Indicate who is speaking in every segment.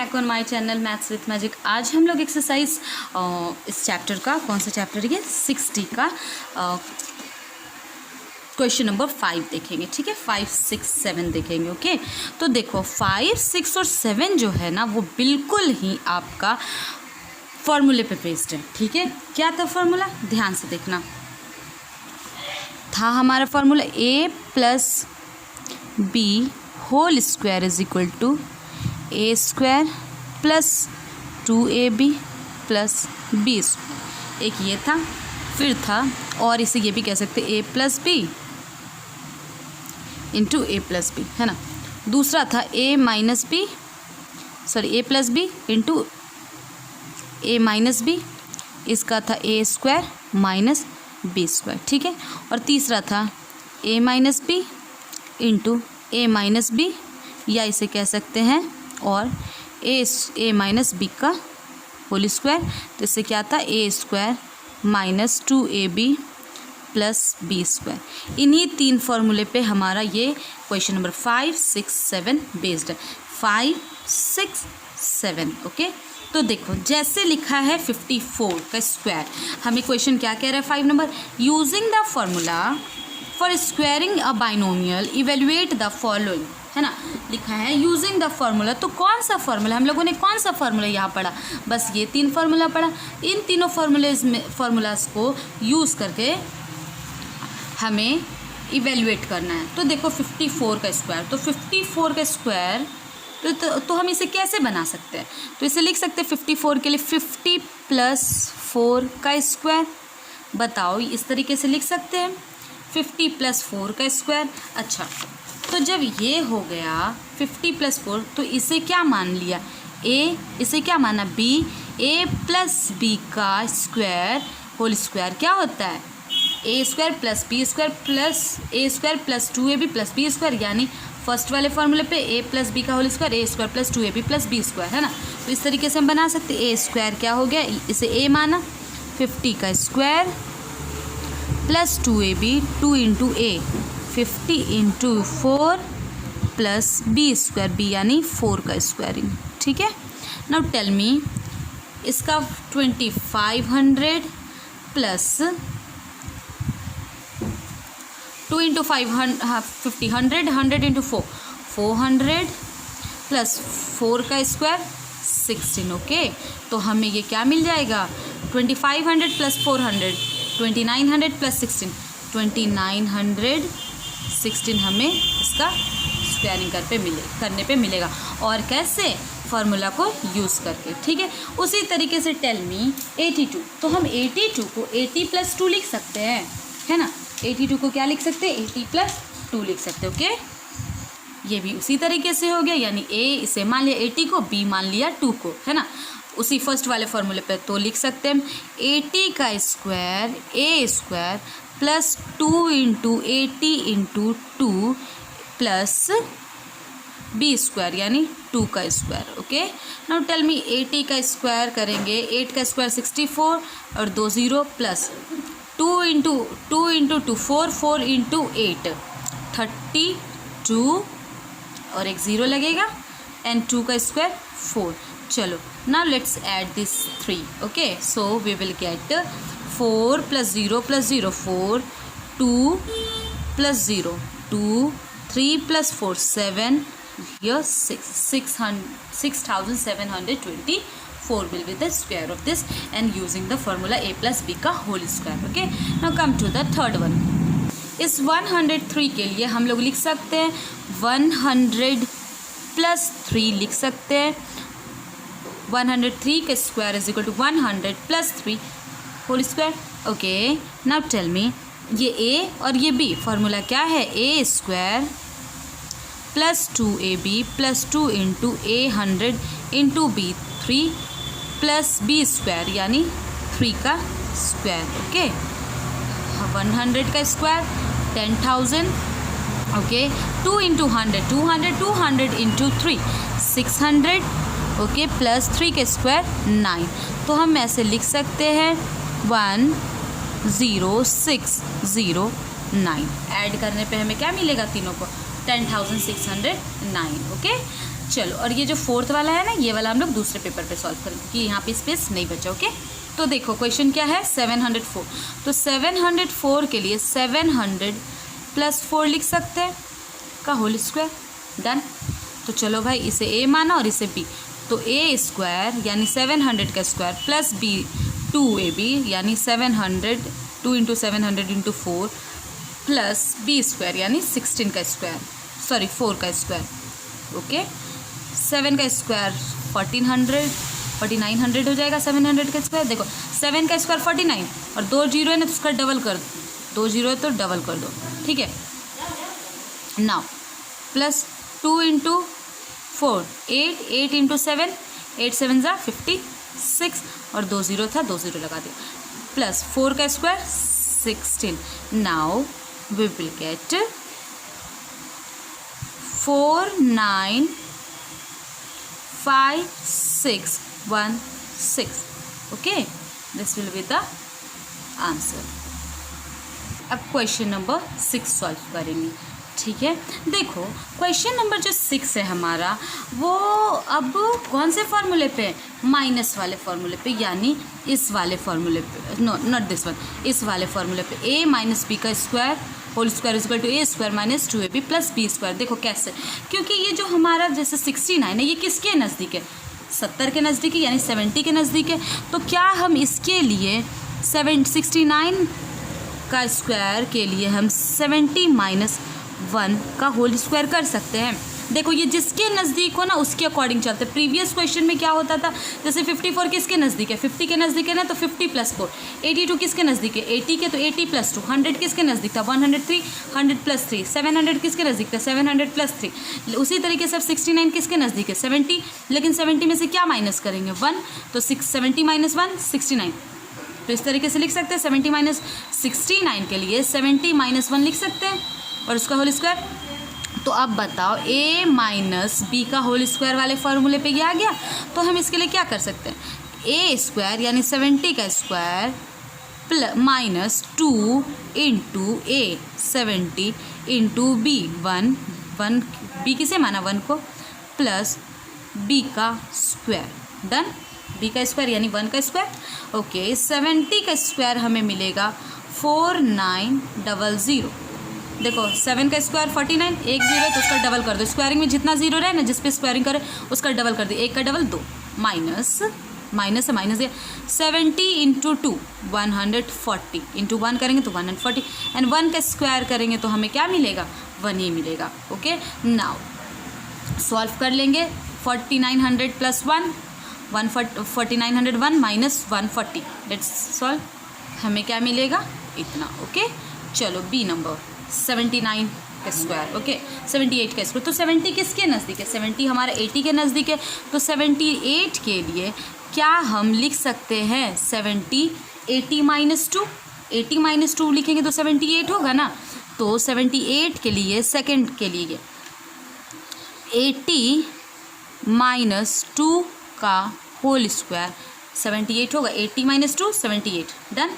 Speaker 1: Back on my channel maths with magic. आज हम लोग एक्सरसाइज इस चैप्टर का, कौन सा चैप्टर है, 60 का क्वेश्चन नंबर 5 देखेंगे। ठीक है, 5, 6, 7 देखेंगे। ओके, तो देखो 5, 6 और 7 जो है ना वो बिल्कुल ही आपका फॉर्मूले पे बेस्ड है। ठीक है, क्या था फॉर्मूला, ध्यान से देखना। था हमारा formula a plus b whole square is equal to a square plus 2ab plus b। एक ये था, फिर था, और इसे ये भी कह सकते a plus b into a plus b, है ना। दूसरा था a minus b, sorry a plus b into a minus b, इसका था a square minus b square. ठीक है, और तीसरा था a minus b into a minus b, या इसे कह सकते हैं और ए माइनस बी का होल स्क्वायर। तो इससे क्या था, a square minus 2ab plus B square. इन्हीं तीन फॉर्मूले पे हमारा ये क्वेश्चन नंबर 5, 6, 7 बेस्ड है। 5, 6, 7। ओके, तो देखो जैसे लिखा है 54 का स्क्वायर, हमें क्वेश्चन क्या कह रहा है 5 number, using the formula for squaring a binomial evaluate the following, है ना। लिखा है यूजिंग द फॉर्मूला, तो कौन सा फॉर्मूला, हम लोगों ने कौन सा फॉर्मूला यहाँ पढ़ा, बस ये 3 फॉर्मूला पढ़ा। इन तीनों फॉर्मूलाज को यूज़ करके हमें इवेल्युएट करना है। तो देखो 54 का स्क्वायर, तो 54 का स्क्वायर तो हम इसे कैसे बना सकते हैं, तो इसे लिख सकते हैं 54 के लिए 50 प्लस 4 का स्क्वायर। बताओ, इस तरीके से लिख सकते हैं 50 प्लस 4 का स्क्वायर। अच्छा, तो जब ये हो गया 50 प्लस 4, तो इसे क्या मान लिया a, इसे क्या माना b, a प्लस बी का स्क्वायर होल स्क्वायर क्या होता है a square plus B square plus a square plus 2ab plus B square, यानी फर्स्ट वाले फॉर्मूले पे a प्लस बी का whole square a square plus 2ab plus B square, है ना। तो इस तरीके से हम बना सकते हैं। a स्क्वायर क्या हो गया, इसे a माना, 50 का square plus 2ab, 2 into a, 50 into 4 plus B square, B यानी 4 का स्क्वायरिंग। ठीक है, नाउ टेल मी, इसका 2500 प्लस 2 इंटू 50, 100 इंटू 4, 400 प्लस 4 का स्क्वायर 16। ओके, तो हमें ये क्या मिल जाएगा, 2500 प्लस 400, 2900 प्लस 16, 2916 हमें इसका स्क्वायरिंग करने पे मिलेगा। और कैसे, फार्मूला को यूज़ करके। ठीक है, उसी तरीके से टेल मी 82, तो हम 82 को 80 प्लस 2 लिख सकते हैं, है ना। 82 को क्या लिख सकते हैं, 80 प्लस 2 लिख सकते हैं। ओके, ये भी उसी तरीके से हो गया, यानी a इसे मान लिया 80 को, b मान लिया 2 को, है ना। उसी फर्स्ट वाले फॉर्मूले पे तो लिख सकते हैं 80 का square a square plus 2 into 80 into 2 plus B square, यानी 2 का square. Okay, now tell me 80 का स्क्वायर करेंगे, 8 का स्क्वायर 64 और 2 0 प्लस 2 इंटू 2 4, 4 इंटू 8 32 और एक 0 लगेगा, एंड 2 का स्क्वायर 4। चलो, now let's add this 3। Okay, so we will get 4 plus 0 plus 0 4, 2 plus 0 2, 3 plus 4 7, here 6724 will be the square of this, and using the formula a plus b का whole square. Okay, now come to the third one. इस 103 के लिए हम लोग लिख सकते हैं 100 plus 3 लिख सकते हैं। 103 का square is equal to 100 plus 3 whole square. Okay, now tell me, ये a और ये b, फार्मूला क्या है, a square plus 2ab plus 2 into a 100 into b 3 plus b square, यानी 3 का स्क्वायर। ओके, 100 का square 10,000। Okay, 2 into 100 200, 200 into 3 600। Okay, plus 3 के square 9। तो हम ऐसे लिख सकते हैं 10609। ऐड करने पे हमें क्या मिलेगा, तीनों को 10,609। ओके, चलो, और ये जो फोर्थ वाला है ना, ये वाला हम लोग दूसरे पेपर पे सॉल्व करेंगे कि यहाँ पे स्पेस नहीं बचा। ओके, तो देखो क्वेश्चन क्या है, 704। तो 704 के लिए 700 + 4 लिख सकते हैं का होल स्क्वायर। डन। तो चलो भाई, इसे a माना और इसे b, तो a² यानी 700 का स्क्वायर प्लस b 2ab यानी 700, 2 × 700 × 4 प्लस b² यानी 16 का स्क्वायर, सॉरी 4 का स्क्वायर। ओके, 7 का स्क्वायर 1400, 4900 हो जाएगा 700 का स्क्वायर। देखो 7 का स्क्वायर 49 और 2 जीरो है ना, तो उसका डबल कर दो, 2 जीरो है तो डबल कर दो, ठीक है। नाउ प्लस 2 × 4 8, 8 × 7 8 7 = 56 और 2 जीरो था, 2 जीरो लगा दिया, प्लस 4 का square 16। Now we will get 495,616। Okay, this will be the answer. अब क्वेश्चन नंबर 6 सॉल्व करेंगे, ठीक है। देखो क्वेश्चन नंबर जो 6 है हमारा, वो अब कौन से फॉर्मूले पे है, माइनस वाले फॉर्मूले पे, यानी इस वाले फॉर्मूले पे, नो नॉट दिस वन, इस वाले फॉर्मूले पे a - b का square whole square equal to a² - 2ab + b²। देखो कैसे, क्योंकि ये जो हमारा जैसे 69 है ये किसके नज़दीक है, 70 के नज़दीक है, यानी 70 के नज़दीक है। तो क्या हम इसके लिए 69 का स्क्वायर के लिए हम 70 - 1 का होल स्क्वायर कर सकते हैं। देखो ये जिसके नज़दीक हो ना उसके अकॉर्डिंग चलते हैं। प्रीवियस क्वेश्चन में क्या होता था, जैसे 54 किसके नज़दीक है, 50 के नज़दीक है ना, तो 50 + 4। 82 किसके नज़दीक है, 80 के, तो 80 + 2। 100 किसके नज़दीक था, 103, 100 + 3। 700 किसके नज़दीक था, 700 + 3। उसी तरीके से 69 किसके नज़दीक है, 70, लेकिन 70 में से क्या माइनस करेंगे, 1, तो 70 - 1 69। तो इस तरीके से लिख सकते हैं, 70 - 69 के लिए 70 - 1 लिख सकते हैं और उसका होल स्क्वायर। तो अब बताओ a - b का होल स्क्वायर वाले फॉर्मूले पे ये आ गया, तो हम इसके लिए क्या कर सकते हैं, a² यानी 70 का स्क्वायर -2 × a 70 × b 1 b किसे माना 1 को, प्लस b का स्क्वायर। डन, b का स्क्वायर यानी 1 का स्क्वायर। ओके, 70 का स्क्वायर हमें मिलेगा 4900। देखो 7 का स्क्वायर 49, एक जीरो है तो उसका डबल कर दो, स्क्वायरिंग में जितना जीरो रहे ना, जिस पे स्क्वायरिंग करे उसका डबल कर दो, 1 का डबल 2, माइनस से माइनस दिया, 70 × 2 140, × 1 करेंगे तो 140, एंड 1 का स्क्वायर करेंगे तो हमें क्या मिलेगा, 1 ही मिलेगा। ओके, नाउ सॉल्व कर लेंगे, 4900 + 1 4901 - 140, लेट्स सॉल्व, हमें क्या मिलेगा, इतना। ओके, चलो बी नंबर 79 का स्क्वायर। ओके, 78 का स्क्वायर, तो 70 किसके नज़दीक है, 70 हमारा 80 के नज़दीक है, तो 78 के लिए क्या हम लिख सकते हैं, 80 - 2 लिखेंगे तो 78 होगा ना। तो 78 के लिए सेकंड के लिए 80 - 2 का होल स्क्वायर 78 होगा, 80 - 2 78। डन।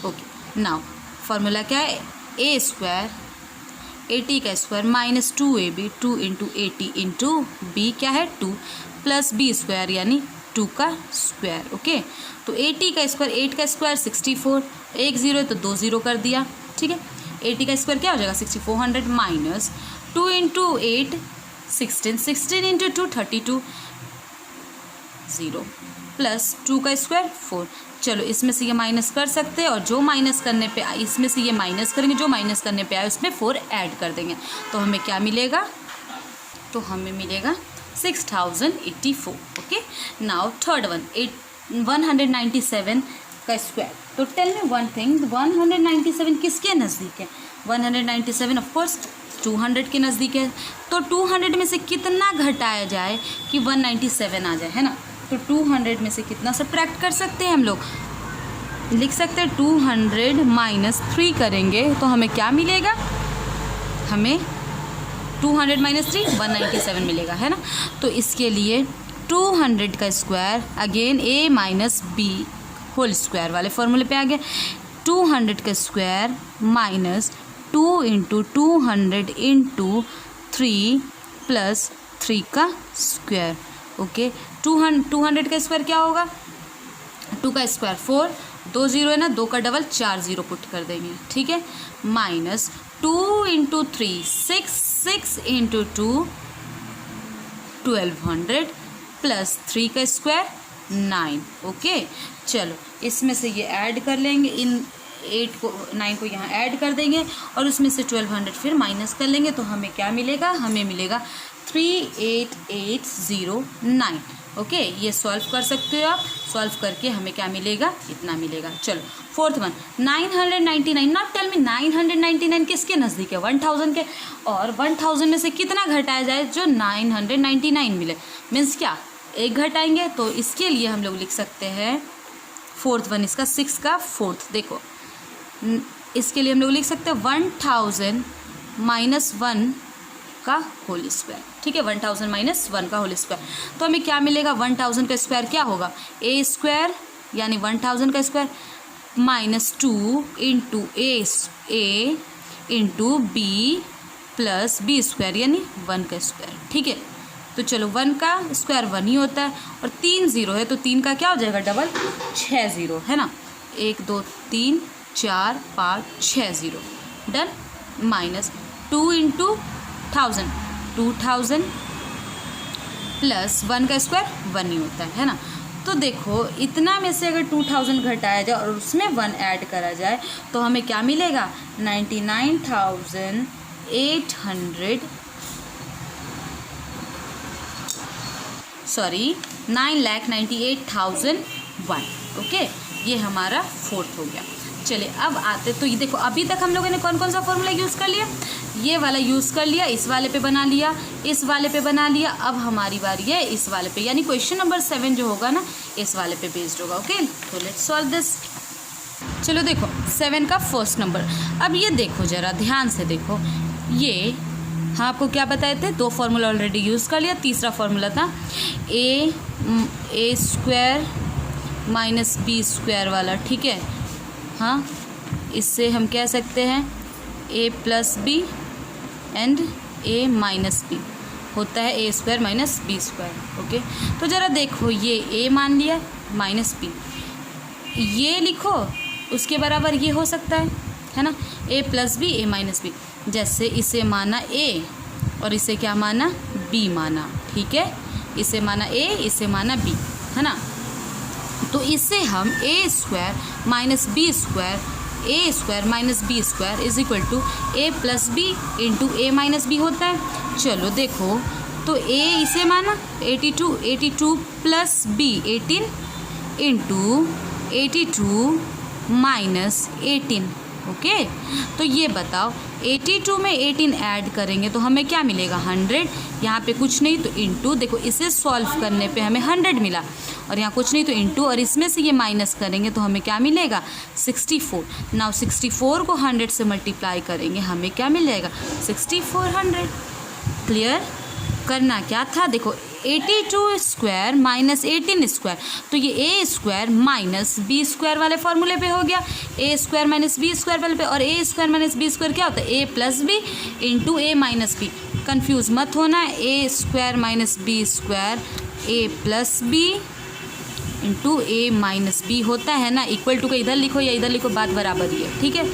Speaker 1: ओके, नाउ फॉर्मूला क्या है, a² 80 का स्क्वायर -2ab 2 × 80 × b क्या है 2 प्लस b² यानी 2 का स्क्वायर। ओके, तो 80 का स्क्वायर 8 का स्क्वायर 64, एक जीरो है तो 2 जीरो कर दिया, ठीक है। 80 का स्क्वायर क्या हो जाएगा 6400 माइनस 2 × 8 16, 16 × 2 32 0 प्लस 2 का स्क्वायर 4। चलो इसमें से ये माइनस कर सकते हैं, और जो माइनस करने पे इसमें से ये माइनस करेंगे, जो माइनस करने पे आए उसमें 4 ऐड कर देंगे, तो हमें क्या मिलेगा, तो हमें मिलेगा 6084। ओके, नाउ थर्ड वन 197 का स्क्वायर। तो टेल मी वन थिंग, 197 किसके नज़दीक है, 197 ऑफ कोर्स 200 के नज़दीक है। तो 200 में से कितना घटाया जाए कि 197 आ जाए, है ना। तो 200 में से कितना सब्ट्रैक्ट कर सकते हैं हम लोग, लिख सकते हैं 200 - 3 करेंगे तो हमें क्या मिलेगा, हमें 200 - 3 197 मिलेगा, है ना। तो इसके लिए 200 का square again a - b whole square वाले फॉर्मूले पे आ गया, 200 का स्क्वायर -2 × 200 × 3 प्लस 3 का स्क्वायर। ओके, 200 का स्क्वायर क्या होगा, 2 का स्क्वायर 4, 2 0 है ना, 2 का डबल 4 0 पुट कर देंगे, ठीक है। माइनस 2 इंटू 3 6, 6 इंटू 2 1200 प्लस 3 का स्क्वायर 9। ओके, चलो इसमें से ये ऐड कर लेंगे, इन 8 को 9 को यहाँ ऐड कर देंगे और उसमें से 1200 फिर माइनस कर लेंगे, तो हमें क्या मिलेगा, हमें मिलेगा 38809। ओके, ये सॉल्व कर सकते हो आप, सॉल्व करके हमें क्या मिलेगा, इतना मिलेगा। चलो fourth one 999। Not tell me 999 किसके नज़दीक है, 1000 के, और 1000 में से कितना घटाया जाए जो 999 मिले, मीन्स क्या, एक घटाएंगे, तो इसके लिए हम लोग लिख सकते हैं फोर्थ वन, इसका 6 का फोर्थ, देखो इसके लिए हम लोग लिख सकते हैं 1000 माइनस 1 का होल स्क्वायर, ठीक है, 1000 माइनस 1 का होल स्क्वायर। तो हमें क्या मिलेगा, 1000 का स्क्वायर क्या होगा, ए स्क्वायर यानी 1000 का square minus 2 into a into b plus B square यानी 1 का स्क्वायर, ठीक है। तो चलो 1 का स्क्वायर 1 ही होता है और 3 0 है, तो 3 का क्या हो जाएगा डबल, 6 0 है ना, 1 2 3 4 5 6 0 डन। माइनस 2 इंटू 2000 प्लस 1 का स्क्वायर 1 ही होता है ना। तो देखो इतना में से अगर 2000 घटाया जाए और उसमें 1 ऐड करा जाए तो हमें क्या मिलेगा, 9,98,001। ओके, ये हमारा फोर्थ हो गया। चलिए अब आते, तो ये देखो अभी तक हम लोगों ने कौन कौन सा फॉर्मूला यूज़ कर लिया, ये वाला यूज़ कर लिया, इस वाले पे बना लिया, इस वाले पे बना लिया, अब हमारी बारी है इस वाले पे, यानी क्वेश्चन नंबर 7 जो होगा ना इस वाले पे बेस्ड होगा। ओके, तो लेट्स सॉल्व दिस। चलो देखो 7 का फर्स्ट नंबर, अब ये देखो ज़रा ध्यान से देखो, ये हाँ आपको क्या बताए थे, 2 फार्मूला ऑलरेडी यूज़ कर लिया, तीसरा फार्मूला था a square minus b square वाला, ठीक है। हाँ, इससे हम कह सकते हैं a plus b and a minus b होता है a square minus b square. Okay, तो ज़रा देखो ये a मान लिया माइनस b, ये लिखो उसके बराबर ये हो सकता है ना, a plus b a minus b, जैसे इसे माना a और इसे क्या माना b माना, ठीक है, इसे माना a इसे माना b, है ना। तो इसे हम a square minus b square, a square minus b square is equal to a plus b into a minus b होता है। चलो देखो, तो a इसे माना 82 plus b 18 into 82 minus 18। Okay, तो ये बताओ 82 में 18 ऐड करेंगे तो हमें क्या मिलेगा, 100। यहाँ पे कुछ नहीं तो इंटू, देखो इसे सॉल्व करने पे हमें 100 मिला और यहाँ कुछ नहीं तो इंटू, और इसमें से ये माइनस करेंगे तो हमें क्या मिलेगा, 64। नाउ 64 को 100 से मल्टीप्लाई करेंगे, हमें क्या मिल जाएगा, 6400। क्लियर, करना क्या था, देखो 82 स्क्वायर माइनस 18 स्क्वायर, तो ये a square minus b square वाले फॉर्मूले पे हो गया, a square minus b square वाले पे, और a square minus b square क्या होता है, a plus b into a minus b. Confuse मत होना, a square minus b square a plus b into a minus b होता है ना, इक्वल टू का इधर लिखो या इधर लिखो, बात बराबर ही है, ठीक है।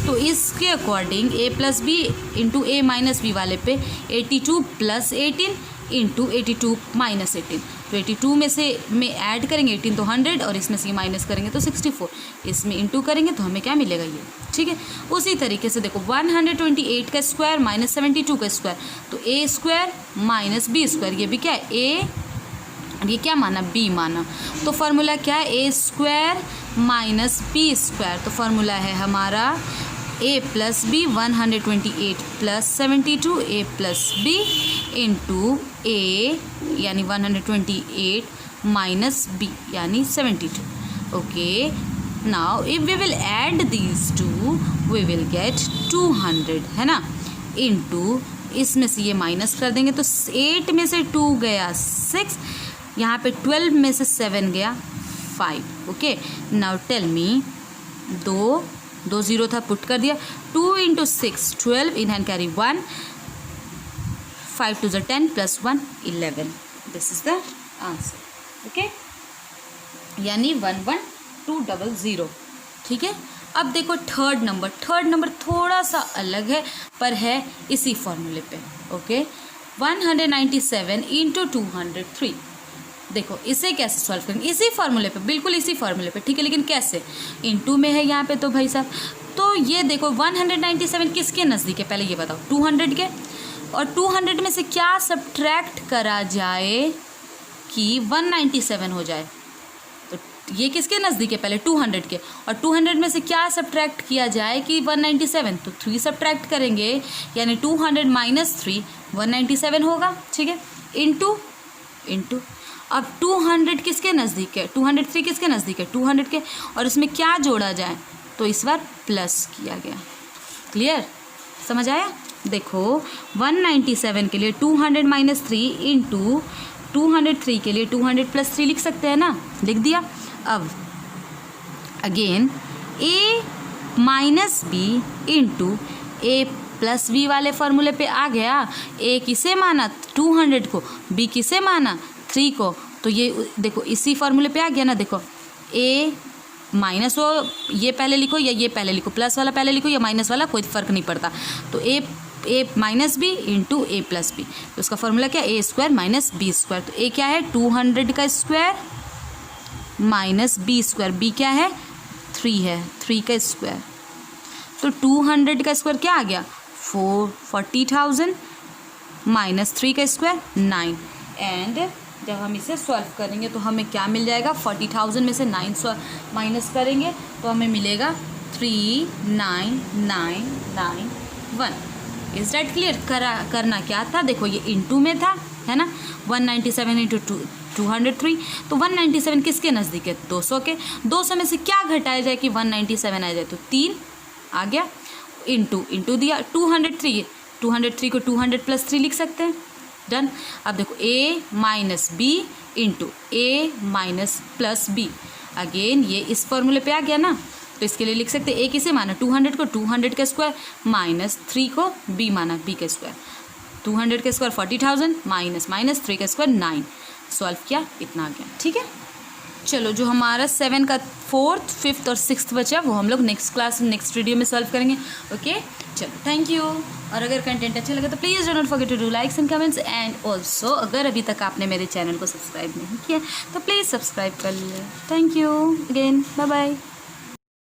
Speaker 1: तो इसके according a plus b into a minus b वाले पे 82 प्लस 18 इंटू 82 माइनस 18, तो 82 में से ऐड करेंगे 18 तो 100 और इसमें से माइनस करेंगे तो 64, इसमें इंटू करेंगे तो हमें क्या मिलेगा ये, ठीक है। उसी तरीके से देखो 128 का स्क्वायर माइनस 72 का स्क्वायर, तो a square minus b square, ये भी क्या है a, ये क्या माना, b माना, तो फार्मूला क्या है, a square minus b square, तो फार्मूला है हमारा a plus b 128 plus 72 a plus b into a यानी 128 माइनस b यानी 72। Okay, now if we will add these two we will get 200, है ना, इंटू इसमें से ये माइनस कर देंगे तो 8 में से 2 गया 6, यहाँ पे 12 में से 7 गया 5। ओके, नाउ टेल मी, 2 0 था पुट कर दिया, 2 into 6 12, in hand carry 1, 5 2 10 + 1 11. This is the answer. Okay, यानी 11200. ठीक है. अब देखो थर्ड नंबर थोड़ा सा अलग है पर है इसी फॉर्मूले पे. ओके, 197 × 203. देखो इसे कैसे सॉल्व करेंगे, इसी फॉर्मूले पे, बिल्कुल इसी फॉर्मूले पे. ठीक है, लेकिन कैसे, इनटू में है यहाँ पे तो भाई साहब. तो ये देखो 197 किसके नज़दीक है पहले ये बताओ, 200 के. और 200 में से क्या सब्ट्रैक्ट करा जाए कि 197 हो जाए. तो ये किसके नज़दीक है पहले, 200 के. और 200 में से क्या सब्ट्रैक्ट किया जाए कि 197, तो 3 सब्ट्रैक्ट करेंगे, यानी 200 - 3 197 होगा. ठीक है, इंटू अब 200 किसके नज़दीक है, 203 किसके नज़दीक है, 200 के. और इसमें क्या जोड़ा जाए, तो इस बार प्लस किया गया. क्लियर, समझ आया. देखो 197 के लिए 200 - 3 इंटू 203 के लिए 200 + 3 लिख सकते हैं ना, लिख दिया. अब again a - b into a + b वाले फॉर्मूले पे आ गया. a किसे माना, 200 को, b किसे माना, 3 को. तो ये देखो इसी फॉर्मूले पे आ गया ना. देखो a माइनस हो, ये पहले लिखो या ये पहले लिखो, प्लस वाला पहले लिखो या माइनस वाला, कोई फ़र्क नहीं पड़ता. तो a - b into a + b. तो उसका फॉर्मूला क्या, a² - b². तो a क्या है, 200 का स्क्वायर माइनस b². b क्या है, 3 है, 3 का स्क्वायर. तो 200 का स्क्वायर क्या आ गया, 40,000 माइनस 3 का स्क्वायर 9. एंड जब हम इसे सॉल्व करेंगे तो हमें क्या मिल जाएगा, 40,000 में से 9 माइनस करेंगे तो हमें मिलेगा 39991. Is that clear. करना क्या था, देखो ये इंटू में था, है ना. 197 × 203. तो 197 किसके नज़दीक है, 200 के. 200 में से क्या घटाया जाए कि 197 आ जाए, तो 3 आ गया. इंटू दिया. 203 को 200 + 3 लिख सकते हैं. डन. अब देखो a - b into a - b. Again ये इस फॉर्मूले पे आ गया ना, तो इसके लिए लिख सकते हैं a किसे माना, 200 को, 200 का स्क्वायर माइनस 3 को b माना, b का स्क्वायर. 200 का स्क्वायर 40,000 माइनस 3 का स्क्वायर 9. सॉल्व किया, इतना आ गया. ठीक है. चलो जो हमारा 7 का 4th, 5th और 6th बचा वो हम लोग नेक्स्ट क्लास में नेक्स्ट वीडियो में सॉल्व करेंगे. ओके, चलो थैंक यू. और अगर कंटेंट अच्छा लगे तो please do not forget to do likes and comments. And also अगर अभी तक आपने मेरे चैनल को सब्सक्राइब नहीं किया तो प्लीज़ सब्सक्राइब कर लीजिए. Thank you again, bye bye.